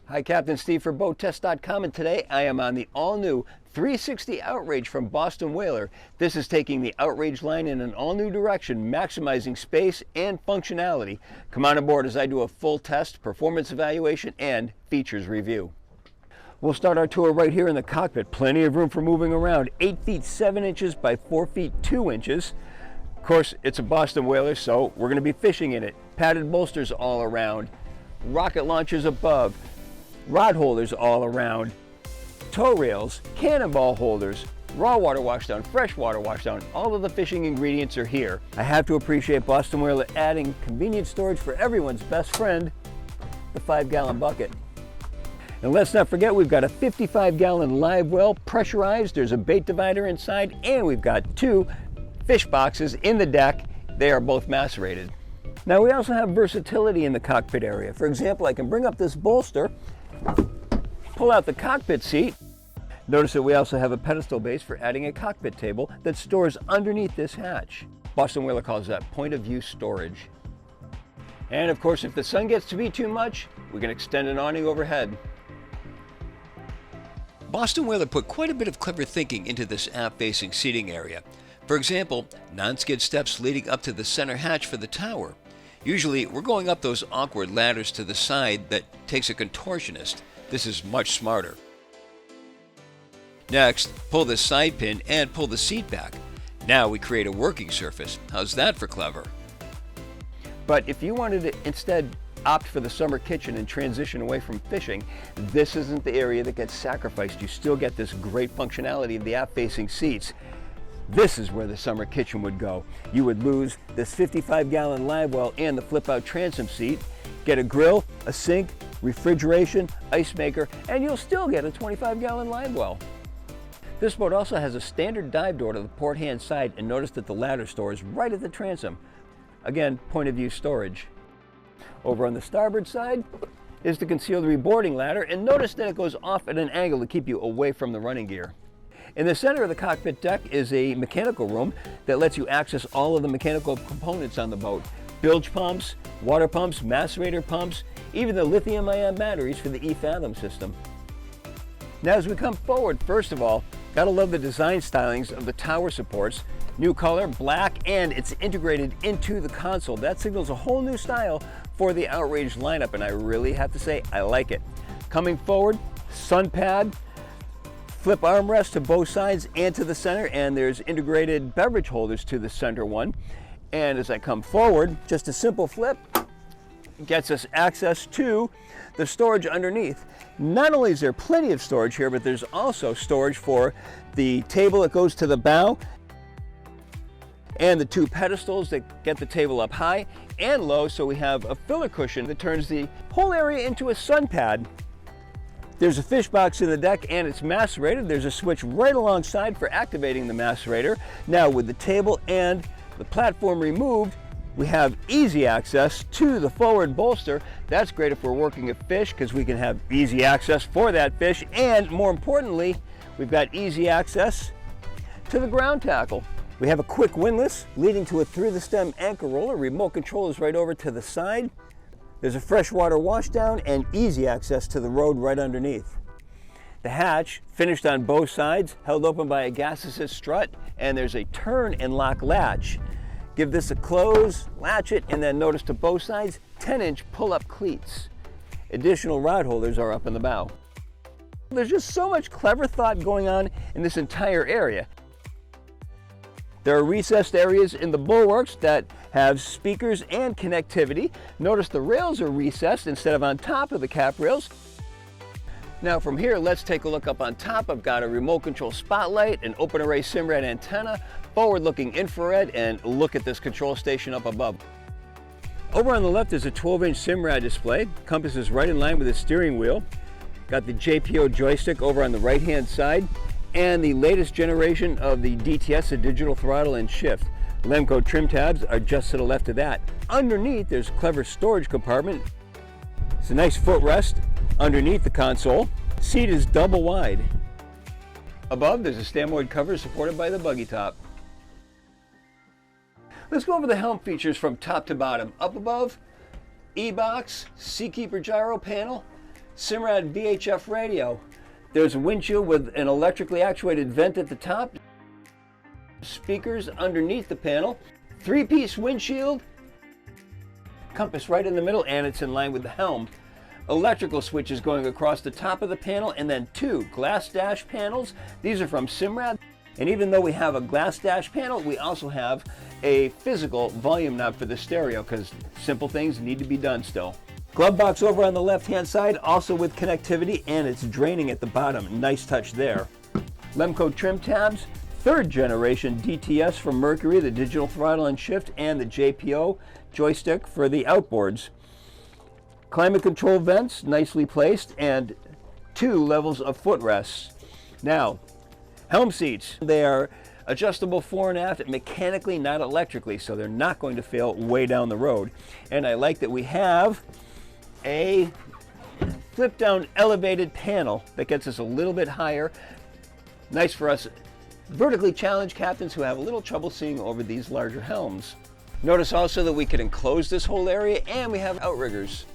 Hi, Captain Steve for BoatTEST.com, and today I am on the all-new 360 Outrage from Boston Whaler. This is taking the Outrage line in an all-new direction, maximizing space and functionality. Come on aboard as I do a full test, performance evaluation, and features review. We'll start our tour right here in the cockpit. Plenty of room for moving around. 8 feet 7 inches by 4 feet 2 inches. Of course, it's a Boston Whaler, so we're going to be fishing in it. Padded bolsters all around. Rocket launchers above. Rod holders all around, tow rails, cannonball holders, raw water washdown, fresh water washdown, all of the fishing ingredients are here. I have to appreciate Boston Whaler adding convenient storage for everyone's best friend, the 5-gallon bucket. And let's not forget, we've got a 55-gallon live well, pressurized, there's a bait divider inside, and we've got 2 fish boxes in the deck. They are both macerated. Now we also have versatility in the cockpit area. For example, I can bring up this bolster, pull out the cockpit seat. Notice that we also have a pedestal base for adding a cockpit table that stores underneath this hatch. Boston Whaler calls that point of view storage. And of course, if the sun gets to be too much, we can extend an awning overhead. Boston Whaler put quite a bit of clever thinking into this aft-facing seating area. For example, non-skid steps leading up to the center hatch for the tower. Usually, we're going up those awkward ladders to the side that takes a contortionist. This is much smarter. Next, pull this side pin and pull the seat back. Now we create a working surface. How's that for clever? But if you wanted to instead opt for the summer kitchen and transition away from fishing, this isn't the area that gets sacrificed. You still get this great functionality of the aft-facing seats. This is where the summer kitchen would go. You would lose this 55-gallon live well and the flip-out transom seat, get a grill, a sink, refrigeration, ice maker, and you'll still get a 25-gallon live well. This boat also has a standard dive door to the port hand side, and notice that the ladder store is right at the transom. Again, point of view storage. Over on the starboard side is the concealed reboarding ladder, and notice that it goes off at an angle to keep you away from the running gear. In the center of the cockpit deck is a mechanical room that lets you access all of the mechanical components on the boat. Bilge pumps, water pumps, macerator pumps, even the lithium-ion batteries for the E-Fathom system. Now as we come forward, first of all, gotta love the design stylings of the tower supports. New color, black, and it's integrated into the console. That signals a whole new style for the Outrage lineup, and I really have to say, I like it. Coming forward, sun pad, flip armrest to both sides and to the center, and there's integrated beverage holders to the center one. And as I come forward, just a simple flip gets us access to the storage underneath. Not only is there plenty of storage here, but there's also storage for the table that goes to the bow and the 2 pedestals that get the table up high and low, so we have a filler cushion that turns the whole area into a sun pad. There's a fish box in the deck and it's macerated. There's a switch right alongside for activating the macerator. Now with the table and the platform removed, we have easy access to the forward bolster. That's great if we're working a fish because we can have easy access for that fish, and more importantly, we've got easy access to the ground tackle. We have a quick windlass leading to a through-the-stem anchor roller. Remote control is right over to the side. There's a freshwater washdown and easy access to the road right underneath. The hatch, finished on both sides, held open by a gas assist strut, and there's a turn and lock latch. Give this a close, latch it, and then notice to both sides, 10-inch pull-up cleats. Additional rod holders are up in the bow. There's just so much clever thought going on in this entire area. There are recessed areas in the bulwarks that have speakers and connectivity. Notice the rails are recessed instead of on top of the cap rails. Now from here, let's take a look up on top. I've got a remote control spotlight, an open array Simrad antenna, forward-looking infrared, and look at this control station up above. Over on the left is a 12-inch Simrad display. Compass is right in line with the steering wheel. Got the JPO joystick over on the right-hand side, and the latest generation of the DTS, the digital throttle and shift. Lemco trim tabs are just to the left of that. Underneath, there's a clever storage compartment. It's a nice footrest underneath the console. Seat is double wide. Above, there's a stamoid cover supported by the buggy top. Let's go over the helm features from top to bottom. Up above, E-box, Seakeeper gyro panel, Simrad VHF radio. There's a windshield with an electrically actuated vent at the top, speakers underneath the panel, 3-piece windshield, compass right in the middle, and it's in line with the helm. Electrical switches going across the top of the panel, and then 2 glass dash panels. These are from Simrad. And even though we have a glass dash panel, we also have a physical volume knob for the stereo, because simple things need to be done still. Glove box over on the left hand side, also with connectivity, and it's draining at the bottom. Nice touch there. Lemco trim tabs, 3rd generation DTS from Mercury, the digital throttle and shift, and the JPO joystick for the outboards. Climate control vents, nicely placed, and 2 levels of footrests. Now, helm seats, they are adjustable fore and aft, mechanically, not electrically, so they're not going to fail way down the road. And I like that we have a flip down elevated panel that gets us a little bit higher. Nice for us vertically challenged captains who have a little trouble seeing over these larger helms. Notice also that we can enclose this whole area, and we have outriggers.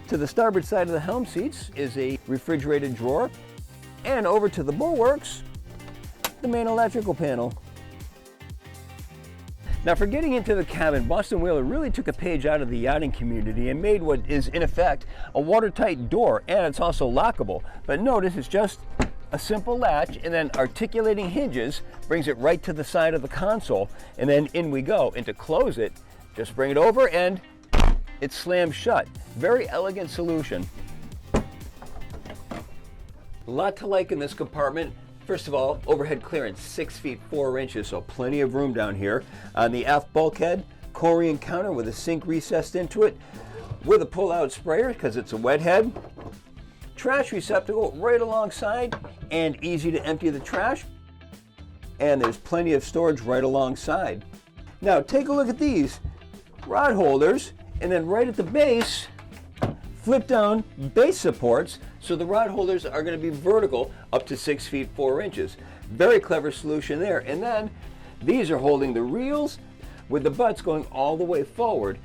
To the starboard side of the helm seats is a refrigerated drawer, and over to the bulwarks, the main electrical panel. Now, for getting into the cabin, Boston Whaler really took a page out of the yachting community and made what is in effect a watertight door, and it's also lockable. But notice it's just a simple latch, and then articulating hinges brings it right to the side of the console, and then in we go. And to close it, just bring it over and it slams shut. Very elegant solution. A lot to like in this compartment. First of all, overhead clearance, 6 feet 4 inches, so plenty of room down here. On the aft bulkhead, Corian counter with a sink recessed into it, with a pull-out sprayer because it's a wet head. Trash receptacle right alongside, and easy to empty the trash. And there's plenty of storage right alongside. Now take a look at these rod holders, and then right at the base, flip down base supports, so the rod holders are going to be vertical up to 6 feet 4 inches. Very clever solution there. And then these are holding the reels with the butts going all the way forward.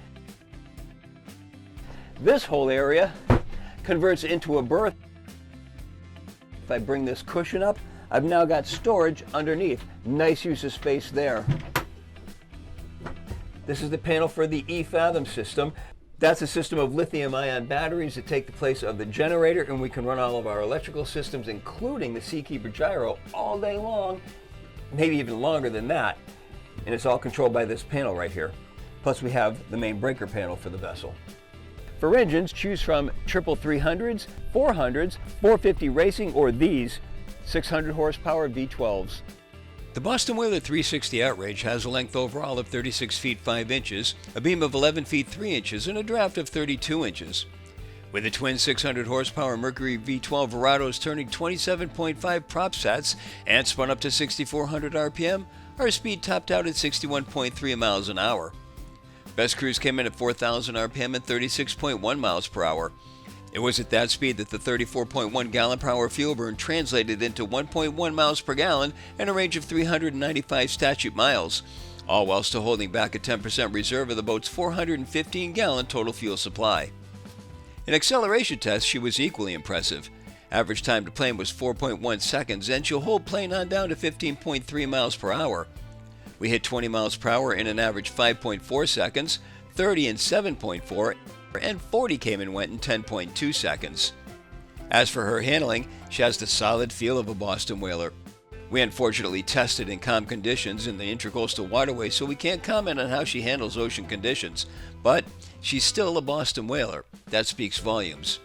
This whole area converts into a berth. If I bring this cushion up, I've now got storage underneath. Nice use of space there. This is the panel for the E-Fathom system. That's a system of lithium-ion batteries that take the place of the generator, and we can run all of our electrical systems, including the Seakeeper gyro, all day long, maybe even longer than that. And it's all controlled by this panel right here. Plus we have the main breaker panel for the vessel. For engines, choose from 300s, 400s, 450 racing, or these 600 horsepower V12s. The Boston Whaler 360 Outrage has a length overall of 36 feet 5 inches, a beam of 11 feet 3 inches, and a draft of 32 inches. With the twin 600 horsepower Mercury V12 Verados turning 27.5 prop sets and spun up to 6,400 RPM, our speed topped out at 61.3 miles an hour. Best cruise came in at 4,000 RPM and 36.1 miles per hour. It was at that speed that the 34.1 gallon per hour fuel burn translated into 1.1 miles per gallon and a range of 395 statute miles, all while still holding back a 10% reserve of the boat's 415 gallon total fuel supply. In acceleration tests, she was equally impressive. Average time to plane was 4.1 seconds, and she'll hold plane on down to 15.3 miles per hour. We hit 20 miles per hour in an average 5.4 seconds, 30 in 7.4, and 40 came and went in 10.2 seconds. As for her handling, she has the solid feel of a Boston Whaler. We unfortunately tested in calm conditions in the intracoastal waterway, so we can't comment on how she handles ocean conditions, but she's still a Boston Whaler. That speaks volumes.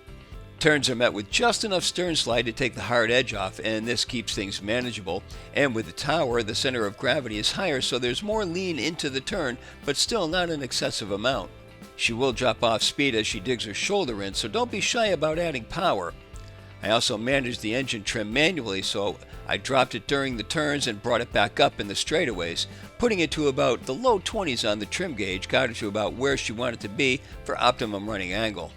Turns are met with just enough stern slide to take the hard edge off, and this keeps things manageable. And with the tower, the center of gravity is higher, so there's more lean into the turn, but still not an excessive amount. She will drop off speed as she digs her shoulder in, so don't be shy about adding power. I also managed the engine trim manually, so I dropped it during the turns and brought it back up in the straightaways. Putting it to about the low 20s on the trim gauge got her to about where she wanted to be for optimum running angle.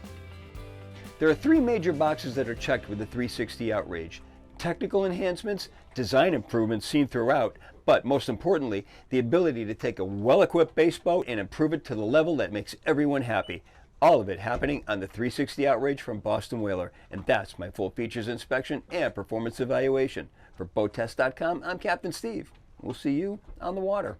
There are 3 major boxes that are checked with the 360 Outrage. Technical enhancements, design improvements seen throughout, but most importantly, the ability to take a well-equipped base boat and improve it to the level that makes everyone happy. All of it happening on the 360 Outrage from Boston Whaler. And that's my full features inspection and performance evaluation. For BoatTEST.com, I'm Captain Steve. We'll see you on the water.